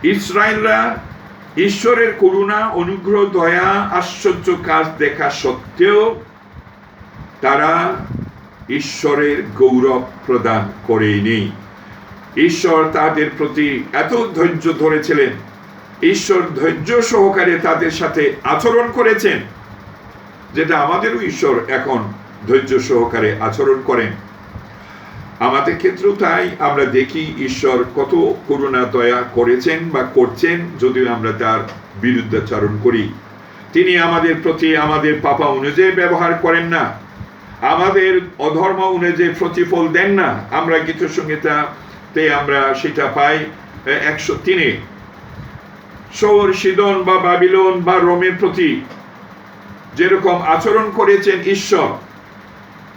ইসরায়েলরা ঈশ্বরের করুণা, অনুগ্রহ, দয়া, আশ্চর্য কাজ দেখা সত্ত্বেও তারা ঈশ্বরের গৌরব প্রদান করেনি। ঈশ্বর তাদের প্রতি এত ধৈর্য ধরেছিলেন, ঈশ্বর ধৈর্য সহকারে তাদের সাথে আচরণ করেছেন, যেটা আমাদেরও ঈশ্বর এখন ধৈর্য সহকারে আচরণ করেন। আমাদের ক্ষেত্রেও তাই আমরা দেখি ঈশ্বর কত করুণা দয়া করেছেন বা করছেন, যদিও আমরা তার বিরুদ্ধাচরণ করি। তিনি আমাদের প্রতি আমাদের পাপা অনুযায়ী ব্যবহার করেন না, আমাদের অধর্ম অনুযায়ী প্রতিফল দেন না। আমরা গীত সংহিতাতে আমরা সেটা পাই 103-এ। সৌর, সিদন বা বাবিলন বা রোমের প্রতি যেরকম আচরণ করেছেন ঈশ্বর,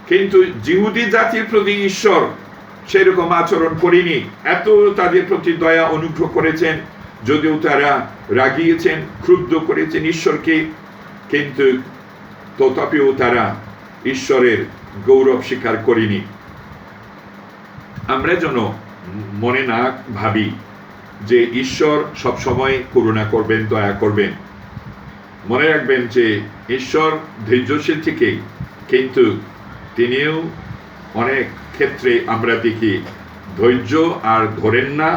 কিন্তু জিহুদি জাতির প্রতি ঈশ্বর সেরকম আচরণ করেনি। এত তাদের প্রতি দয়া অনুগ্রহ করেছেন, যদিও তারা রাগিয়েছেন, ক্রুদ্ধ করেছেন ঈশ্বরকে, কিন্তু তথাপিও তারা ঈশ্বরের গৌরব স্বীকার করেনি। আমরা যেন মনে না ভাবি যে ঈশ্বর সবসময় করুণা করবেন, দয়া করবেন। মনে রাখবেন যে ঈশ্বর ধৈর্যশীল ঠিকই, কিন্তু তিনিও অনেক ক্ষেত্রে আমরা দেখি ধৈর্য আর ধরেন না,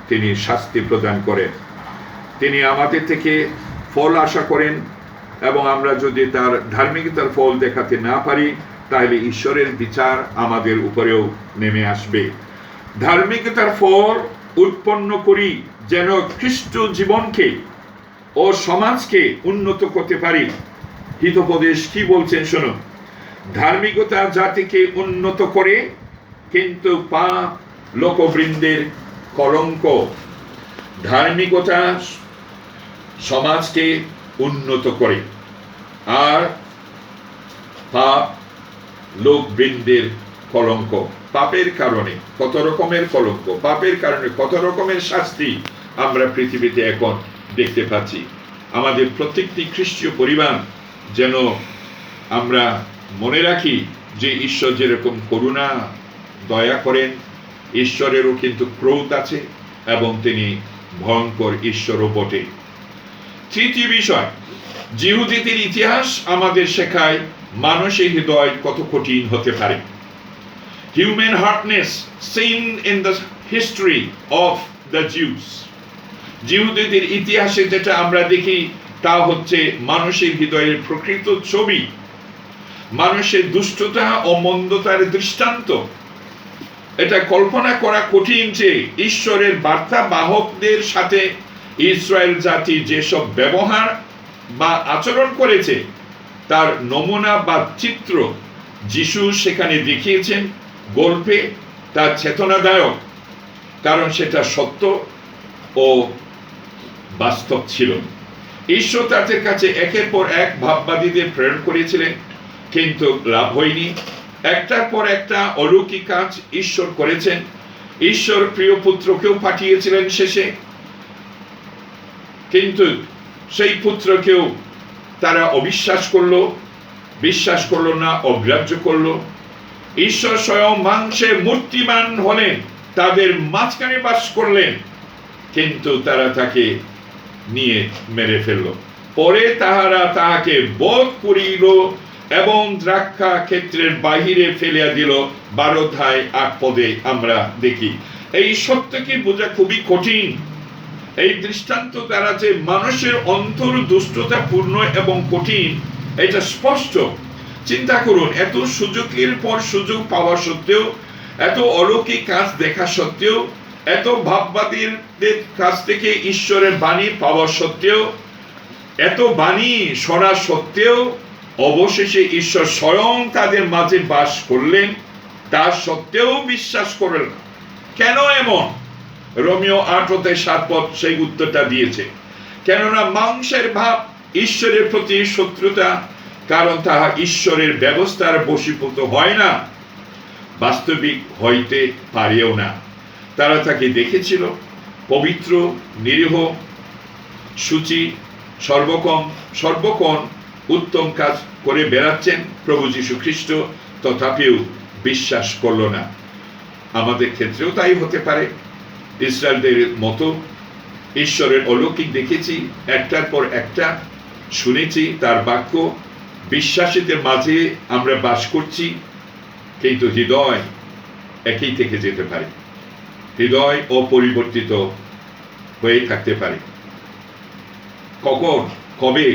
তিনি শাস্তি প্রদান করেন। তিনি আমাদের থেকে ফল আশা করেন, এবং আমরা যদি তার ধার্মিকতার ফল দেখাতে না পারি, তাহলে ঈশ্বরের বিচার আমাদের উপরেও নেমে আসবে। ধার্মিকতার ফল উৎপন্ন করি যেন খ্রিস্ট জীবনকে ও সমাজকে উন্নত করতে পারি। হিতোপদেশ কি বলছেন শুনুন। ধার্মিকতা জাতিকে উন্নত করে, কিন্তু পাপ লোকবৃন্দের কলঙ্ক। ধার্মিকতা সমাজকে উন্নত করে, আর পাপ লোকবৃন্দের কলঙ্ক। পাপের কারণে কত রকমের কলঙ্ক, পাপের কারণে কত রকমের শাস্তি আমরা পৃথিবীতে এখন দেখতে পাচ্ছি। আমাদের প্রত্যেকটি খ্রিস্টীয় পরিবার যেন আমরা মনে রাখি যে ঈশ্বর যেরকম করুণা দয়া করেন, ঈশ্বরেরও কিন্তু ক্রোধ আছে, এবং তিনি ভয়ঙ্কর ঈশ্বরও বটে। তৃতীয় বিষয়, জিহুদীদের ইতিহাস আমাদের শেখায় মানুষের হৃদয় কত কঠিন হতে পারে। Human hardness seen in the history of the Jews. জিহুদীদের ইতিহাসে যেটা আমরা দেখি তা হচ্ছে মানুষের হৃদয়ের প্রকৃত ছবি, মানুষের দুষ্টতা ও মন্দতার দৃষ্টান্ত। এটা কল্পনা করা কঠিন যে ঈশ্বরের বার্তা বাহকদের সাথে ইসরায়েল জাতি যেসব ব্যবহার বা আচরণ করেছে, তার নমুনা বা চিত্র যিশু সেখানে দেখিয়েছেন গল্পে। তার চেতনাদায়ক, কারণ সেটা সত্য ও বাস্তব ছিল। ঈশ্বর তাদের কাছে একের পর এক ভাববাদীদের প্রেরণ করেছিলেন, কিন্তু লাভ হয়নি। একটার পর একটা অলৌকিক কাজ ঈশ্বর করেছেন। ঈশ্বর প্রিয় পুত্রকেও পাঠিয়েছিলেন শেষে, কিন্তু সেই পুত্রকেও তারা অবিশ্বাস করলো, বিশ্বাস করলো না, অগ্রাহ্য করলো। ঈশ্বর স্বয়ং মাংসে মূর্তিমান হলেন, তাদের মাঝখানে বাস করলেন, কিন্তু তারা তাকে নিয়ে মেরে ফেলল। পরে তাহারা তাহাকে বধ করিল এবং দ্রাক্ষা ক্ষেত্রের বাহিরে ফেলিয়া দিল। 12-8 আমরা দেখি। এই সত্যকে বোঝা খুবই কঠিন। এই দৃষ্টান্ত দ্বারা যে মানুষের অন্তর দুষ্টতা পূর্ণ এবং কঠিন, এটা স্পষ্ট। চিন্তা করুন, এত সুযোগের পর সুযোগ পাওয়া সত্ত্বেও, এত অলৌকিক কাজ দেখা সত্ত্বেও, এত ভাববাদীদের কাছ থেকে ঈশ্বরের বাণী পাওয়া সত্ত্বেও, এত বাণী শোনা সত্ত্বেও অবশেষে ঈশ্বর স্বয়ং তাদের মাঝে বাস করলেন, তা সত্ত্বেও বিশ্বাস করলেন না। কেন এমন? রোমীয় 8:7 সেই উত্তরটা দিয়েছে। কেননা মাংসের ভাব ঈশ্বরের প্রতি শত্রুতা, কারণ তাহা ঈশ্বরের ব্যবস্থার বশীভূত হয় না, বাস্তবিক হইতে পারেও না। তারা তাকে দেখেছিল পবিত্র, নিরীহ, সূচি, সর্বক্ষণ উত্তম কাজ করে বেড়াচ্ছেন প্রভু যীশু খ্রিস্ট, তথাপিও বিশ্বাস করল না। আমাদের ক্ষেত্রেও তাই হতে পারে। ইসরায়েলদের মতো ঈশ্বরের অলৌকিক দেখেছি, একটার পর একটা শুনেছি তার বাক্য, বিশ্বাসীদের মাঝে আমরা বাস করছি, কিন্তু হৃদয় একই থেকে যেতে পারে, হৃদয় অপরিবর্তিত হয়ে থাকতে পারে। কখন কবে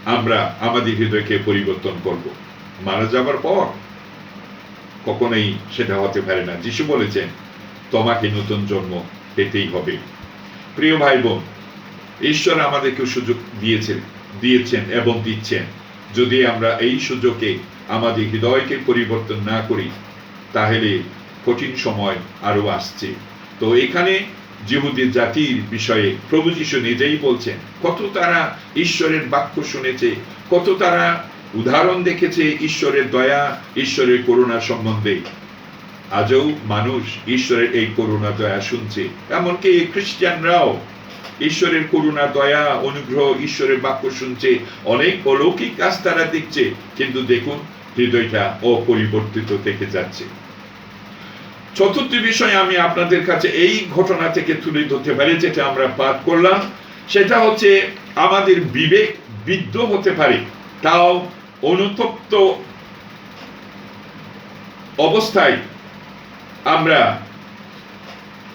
আমরা আমাদের হৃদয়কে পরিবর্তন করব? মারা যাবার পর? কখনোই সেটা হতে পারে না। যিশু বলেছেন তোমাকে নতুন জন্ম পেতেই হবে। প্রিয় ভাই বোন, ঈশ্বর আমাদেরকে সুযোগ দিয়েছেন এবং দিচ্ছেন। যদি আমরা এই সুযোগে আমাদের হৃদয়কে পরিবর্তন না করি, তাহলে কঠিন সময় আরো আসছে। তো এখানে যিহুদি জাতির বিষয়ে প্রভু যীশু নিজেই বলছেন, কত তারা ঈশ্বরের বাক্য শুনেছে, কত তারা উদাহরণ দেখেছে ঈশ্বরের দয়া, ঈশ্বরের করুণা সম্বন্ধে। আজও মানুষ ঈশ্বরের এই করুণা দয়া শুনছে, এমনকি খ্রিস্টানরাও ঈশ্বরের করুণা দয়া অনুগ্রহ ঈশ্বরের বাক্য শুনছে, অনেক অলৌকিক কাজ তারা দেখছে, কিন্তু দেখুন হৃদয়টা অপরিবর্তিত থেকে যাচ্ছে। চতুর্থ বিষয় আমি আপনাদের কাছে এই ঘটনা থেকে তুলে ধরতে পারি, যেটা আমরা পাঠ করলাম, সেটা হচ্ছে আমাদের বিবেক বিদ্ধ হতে পারে, তাও অনুতপ্ত অবস্থায় আমরা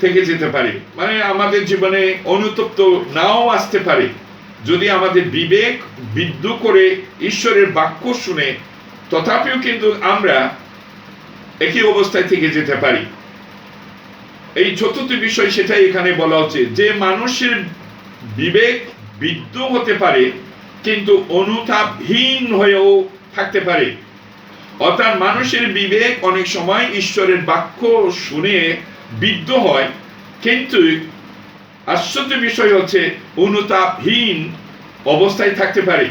থেকে যেতে পারি। মানে আমাদের জীবনে অনুতপ্ত নাও আসতে পারে, যদি আমাদের বিবেক বিদ্ধ করে ঈশ্বরের বাক্য শুনে, তথাপিও কিন্তু আমরা একই অবস্থায় থেকে যেতে পারি। এই চতুর্থ বিষয় সেটাই এখানে বলা হচ্ছে, যে মানুষের বিবেক বিদ্ধ হতে পারে কিন্তু অনুতাপহীন হয়েও থাকতে পারে। অর্থাৎ মানুষের বিবেক অনেক সময় ঈশ্বরের বাক্য শুনে বিদ্ধ হয়, কিন্তু আশ্চর্য বিষয় হচ্ছে অনুতাপহীন অবস্থায় থাকতে পারে,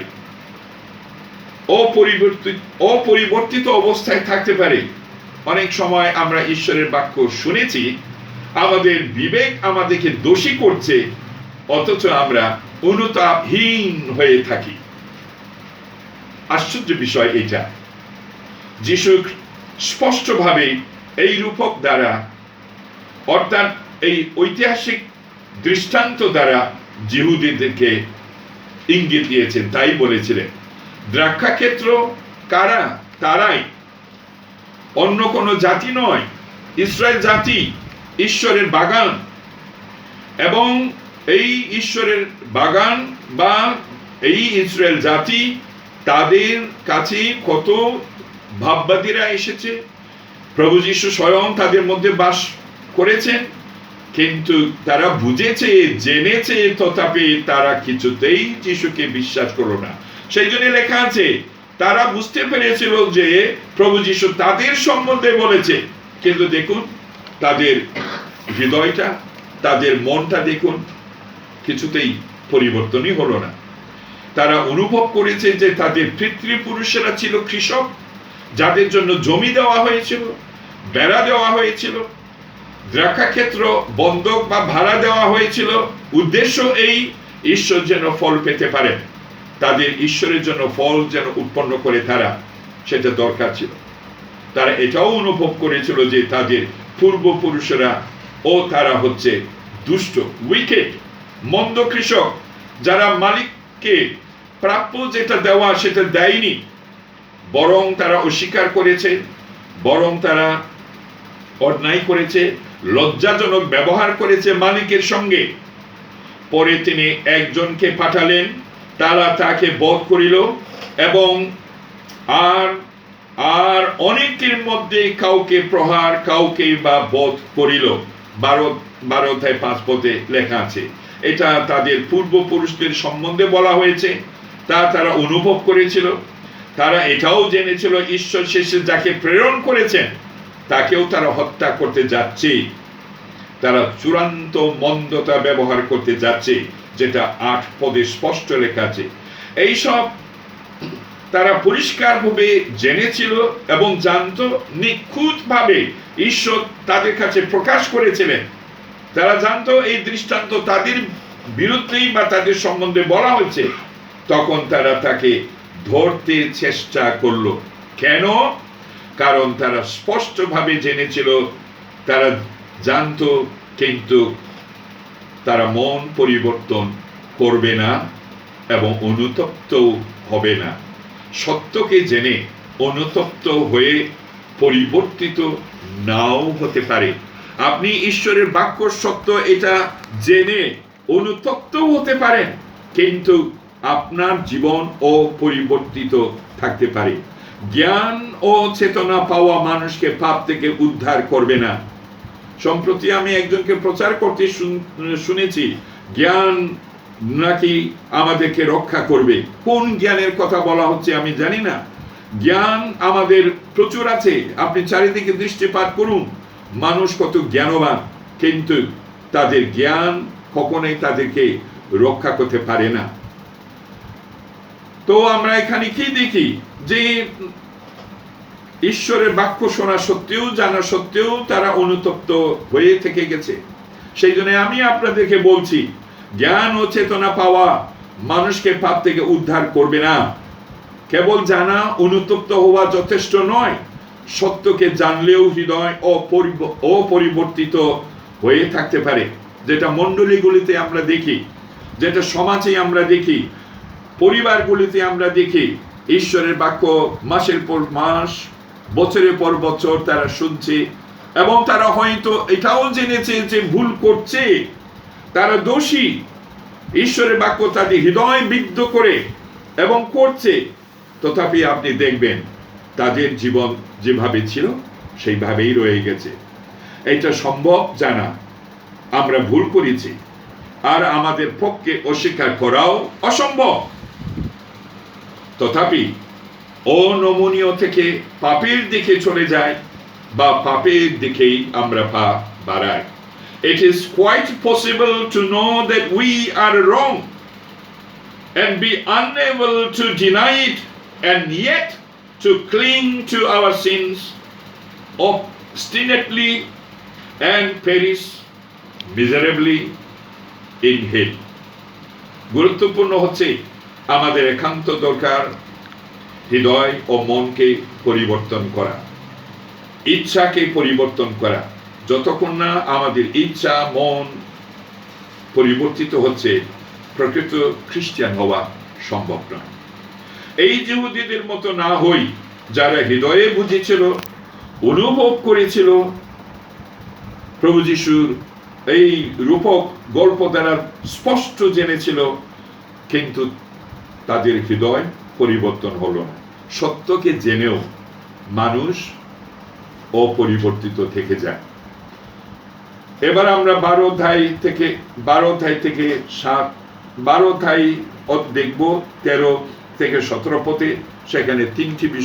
অপরিবর্তিত অবস্থায় থাকতে পারে। অনেক সময় আমরা ঈশ্বরের বাক্য শুনেছি, আমাদের বিবেক আমাদেরকে দোষী করছে, অথচ আমরা অনুতাপহীন হয়ে থাকি। আশ্চর্য বিষয় এটা। যিশু স্পষ্টভাবে এই রূপক দ্বারা, অর্থাৎ এই ঐতিহাসিক দৃষ্টান্ত দ্বারা যিহুদীদেরকে ইঙ্গিত দিয়েছেন। তাই বলেছিলেন, দ্রাক্ষাক্ষেত্র কারা? তারাই, অন্য কোনো জাতি নয়। ইসরায়েল জাতি ঈশ্বরের বাগান, এবং এই ঈশ্বরের বাগান বা এই ইসরায়েল জাতি, তাদের কাছে কত ভাববাদীরা এসেছে, প্রভু যীশু স্বয়ং তাদের মধ্যে বাস করেছেন, কিন্তু তারা বুঝেছে, জেনেছে, তথাপি তারা কিছুতেই যিশুকে বিশ্বাস করলো না। সেই জন্য লেখা আছে, তারা বুঝতে পেরেছিল যে প্রভু যীশু তাদের সম্বন্ধে বলেছে, কিন্তু দেখুন তাদের হৃদয়টা, তাদের মনটা দেখুন, কিছুতেই পরিবর্তনই হলো না। তারা অনুভব করেছে যে তাদের পিতৃপুরুষেরা ছিল কৃষক, যাদের জন্য জমি দেওয়া হয়েছিল, বেড়া দেওয়া হয়েছিল, দ্রাক্ষাক্ষেত্র বন্ধক বা ভাড়া দেওয়া হয়েছিল, উদ্দেশ্য এই, ঈশ্বর যেন ফল পেতে পারে, তাদের ঈশ্বরের জন্য ফল যেন উৎপন্ন করে, তারা সেটা দরকার ছিল। তারা এটাও অনুভব করেছিল যে তাদের পূর্বপুরুষেরা তারা হচ্ছে দুষ্ট, উইকেট, মন্দ কৃষক, যারা মালিককে প্রাপ্য যেটা দেওয়া সেটা দেয়নি, বরং তারা অস্বীকার করেছে, বরং তারা অন্যায় করেছে, লজ্জাজনক ব্যবহার করেছে মালিকের সঙ্গে। পরে তিনি একজনকে পাঠালেন, তারা তাকে বধ করিল, এবং আর অনেকের মধ্যে কাউকে প্রহার, কাউকে বা বধ করিল। 12:5 লেখা আছে। এটা তাদের পূর্বপুরুষদের সম্বন্ধে বলা হয়েছে, তারা অনুভব করেছিল। তারা এটাও জেনেছিল ঈশ্বর শেষে যাকে প্রেরণ করেছেন তাকেও তারা হত্যা করতে যাচ্ছে, তারা চূড়ান্ত মন্দতা ব্যবহার করতে যাচ্ছে, যেটা 8 স্পষ্ট লেখা আছে। এইসব তারা পরিষ্কারভাবে জেনেছিল এবং জানত, নিখুঁতভাবে ঈশ্বর তাদের কাছে প্রকাশ করেছিলেন। তারা জানত এই দৃষ্টান্ত তাদের বিরুদ্ধেই বা তাদের সম্বন্ধে বলা হয়েছে, তখন তারা তাকে ধরতে চেষ্টা করলো। কেন? কারণ তারা স্পষ্টভাবে জেনেছিল, তারা জানত, কিন্তু তারা মন পরিবর্তন করবে না এবং অনুতপ্ত হবে না। সত্যকে জেনে অনুতপ্ত হয়ে পরিবর্তিত নাও হতে পারে। আপনি ঈশ্বরের বাক্য সত্য এটা জেনে অনুতপ্ত হতে পারেন, কিন্তু আপনার জীবন অপরিবর্তিত থাকতে পারে। জ্ঞান ও চেতনা পাওয়া মানুষকে পাপ থেকে উদ্ধার করবে না। সম্প্রতি আমি একজনকে প্রচার করতে শুনেছি, জ্ঞান নাকি আমাদেরকে রক্ষা করবে। কোন জ্ঞানের কথা বলা হচ্ছে আমি জানি না। জ্ঞান আমাদের প্রচুর আছে, আপনি চারিদিকে দৃষ্টিপাত করুন, মানুষ কত জ্ঞানবান, কিন্তু তাদের জ্ঞান কখনোই তাদেরকে রক্ষা করতে পারে না। তো আমরা এখানে কি দেখি যে ঈশ্বরের বাক্য শোনা সত্ত্বেও, জানা সত্ত্বেও তারা অনুতপ্ত হয়ে থেকে গেছে। সেই জন্য আমি আপনাদেরকে বলছি, জ্ঞান ও চেতনা পাওয়া মানুষকে পাপ থেকে উদ্ধার করবে না। কেবল জানা, অনুতপ্ত হওয়া যথেষ্ট নয়। সত্যকে জানলেও হৃদয় অপরিবর্তিত হয়ে থাকতে পারে, যেটা মণ্ডলীগুলিতে আমরা দেখি, যেটা সমাজে আমরা দেখি, পরিবারগুলিতে আমরা দেখি। ঈশ্বরের বাক্য মাসের পর মাস, বছরের পর বছর তারা শুনছে, এবং তারা হয়তো এটাও জেনেছে যে ভুল করছে, তারা দোষী। ঈশ্বরের বাক্য তাদের হৃদয় বিদ্ধ করে এবং করছে, তথাপি আপনি দেখবেন তাদের জীবন যেভাবে ছিল সেইভাবেই রয়ে গেছে। এটা সম্ভব জানা, আমরা ভুল করেছি, আর আমাদের পক্ষে অস্বীকার করাও অসম্ভব। তথাপি অনমনীয় থেকে পাপের দিকে চলে যায়, বা পাপের দিকেই আমরা পা বাড়াই। It is quite possible to know that we are wrong and be unable to deny it, and yet to cling to our sins obstinately and perish miserably in hell. গুরুত্বপূর্ণ হচ্ছে আমাদের একান্ত দরকার হৃদয় ও মনকে পরিবর্তন করা, ইচ্ছাকে পরিবর্তন করা। যতক্ষণ না আমাদের ইচ্ছা, মন পরিবর্তিত হচ্ছে, প্রকৃত খ্রিস্টান হওয়া সম্ভব নয়। এই ইহুদীদের মতো না হই, যারা হৃদয়ে বুঝেছিল, অনুভব করেছিল প্রভু যিশুর এই রূপক গল্প দ্বারা স্পষ্ট জেনেছিল, কিন্তু তাদের হৃদয় পরিবর্তন হলো না। সত্যকে জেনেও মানুষ অপরিবর্তিত থেকে যায়। এবার আমরা 12 অধ্যায় থেকে 12 অধ্যায় দেখব 13 থেকে 17 পদে। সেখানে 3টি বিষয়